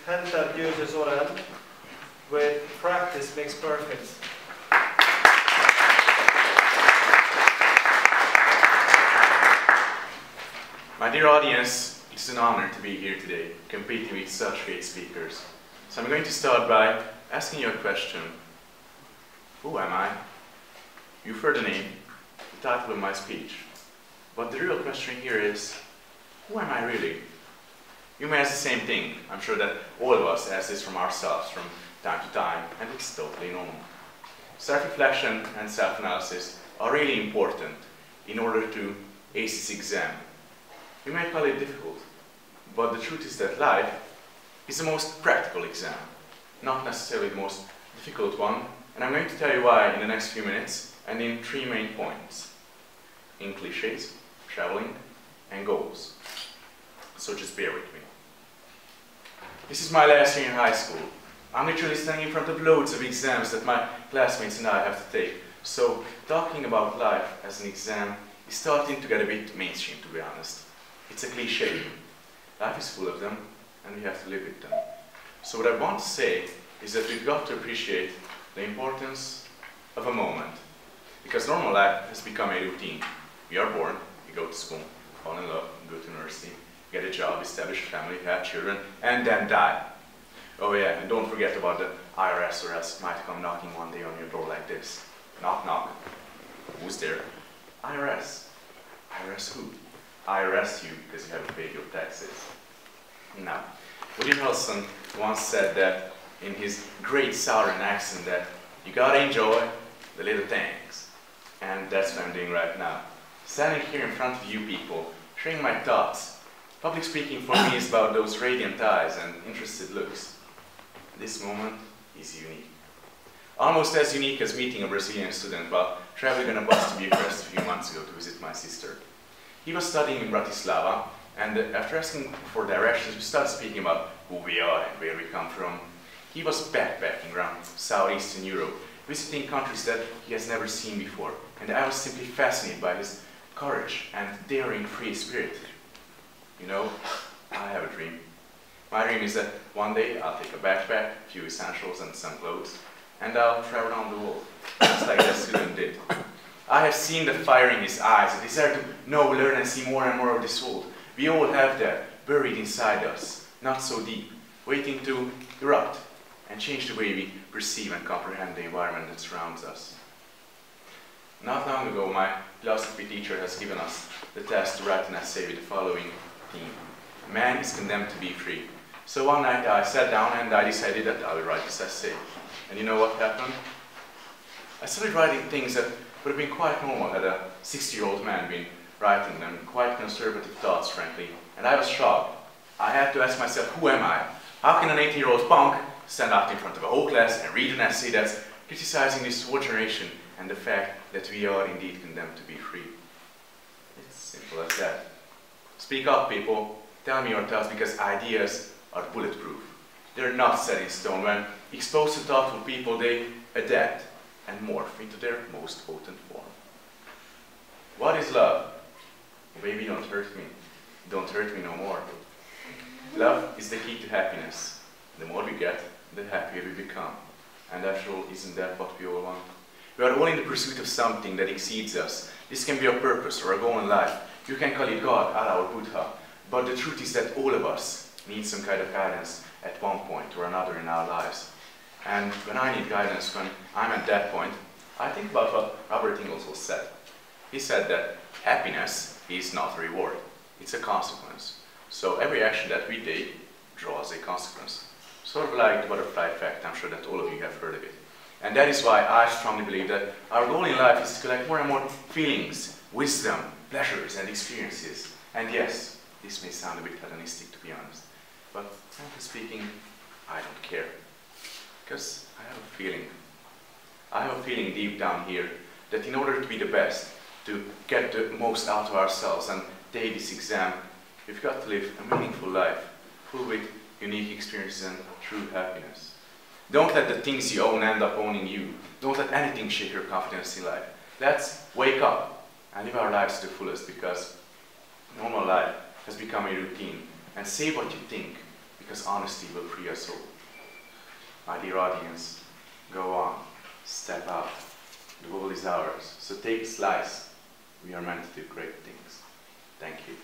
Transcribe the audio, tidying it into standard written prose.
Henter-Győző Zorán with practice makes perfect. My dear audience, it's an honor to be here today, competing with such great speakers. So I'm going to start by asking you a question. Who am I? You've heard the name, the title of my speech. But the real question here is, who am I really? You may ask the same thing. I'm sure that all of us ask this from ourselves from time to time, and it's totally normal. Self-reflection and self-analysis are really important in order to ace this exam. You may call it difficult, but the truth is that life is the most practical exam, not necessarily the most difficult one, and I'm going to tell you why in the next few minutes and in 3 main points. In clichés, traveling, and goals. So just bear with me. This is my last year in high school. I'm literally standing in front of loads of exams that my classmates and I have to take. So talking about life as an exam is starting to get a bit mainstream, to be honest. It's a cliché. Life is full of them, and we have to live with them. So what I want to say is that we've got to appreciate the importance of a moment. Because normal life has become a routine. We are born, we go to school, fall in love, go to university, get a job, establish a family, have children, and then die. Oh yeah, and don't forget about the IRS, or else it might come knocking one day on your door like this. Knock, knock. Who's there? IRS. IRS who? IRS you because you haven't paid your taxes. Now, Woody Harrelson once said that in his great Southern accent that you gotta enjoy the little things. And that's what I'm doing right now. Standing here in front of you people, sharing my thoughts. Public speaking for me is about those radiant eyes and interested looks. This moment is unique. Almost as unique as meeting a Brazilian student while traveling on a bus to Bucharest a few months ago to visit my sister. He was studying in Bratislava, and after asking for directions, we started speaking about who we are and where we come from. He was backpacking around Southeastern Europe, visiting countries that he has never seen before, and I was simply fascinated by his courage and daring free spirit. You know, I have a dream. My dream is that one day I'll take a backpack, a few essentials and some clothes, and I'll travel around the world, just like that student did. I have seen the fire in his eyes, a desire to know, learn and see more and more of this world. We all have that buried inside us, not so deep, waiting to erupt and change the way we perceive and comprehend the environment that surrounds us. Not long ago, my philosophy teacher has given us the task to write an essay with the following theme: man is condemned to be free. So one night I sat down and I decided that I would write this essay. And you know what happened? I started writing things that would have been quite normal had a 60-year-old man been writing them, quite conservative thoughts, frankly. And I was shocked. I had to ask myself, who am I? How can an 80-year-old punk stand out in front of a whole class and read an essay that's criticizing this whole generation and the fact that we are indeed condemned to be free? It's simple as that. Speak up, people. Tell me your thoughts, because ideas are bulletproof. They're not set in stone. When exposed to thoughtful people, they adapt and morph into their most potent form. What is love? Baby, don't hurt me. Don't hurt me no more. Love is the key to happiness. The more we get, the happier we become. And after all, isn't that what we all want? We are all in the pursuit of something that exceeds us. This can be a purpose or a goal in life. You can call it God, Allah, or Buddha. But the truth is that all of us need some kind of guidance at one point or another in our lives. And when I need guidance, when I'm at that point, I think about what Robert Ingersoll said. He said that happiness is not a reward, it's a consequence. So every action that we take draws a consequence. Sort of like the butterfly effect. I'm sure that all of you have heard of it. And that is why I strongly believe that our goal in life is to collect more and more feelings, wisdom, pleasures and experiences. And yes, this may sound a bit hedonistic, to be honest, but frankly speaking, I don't care. Because I have a feeling. I have a feeling deep down here that in order to be the best, to get the most out of ourselves and take this exam, we've got to live a meaningful life, full with unique experiences and true happiness. Don't let the things you own end up owning you. Don't let anything shake your confidence in life. Let's wake up and live our lives to the fullest, because normal life has become a routine. And say what you think, because honesty will free us all. My dear audience, go on, step out. The world is ours, so take a slice. We are meant to do great things. Thank you.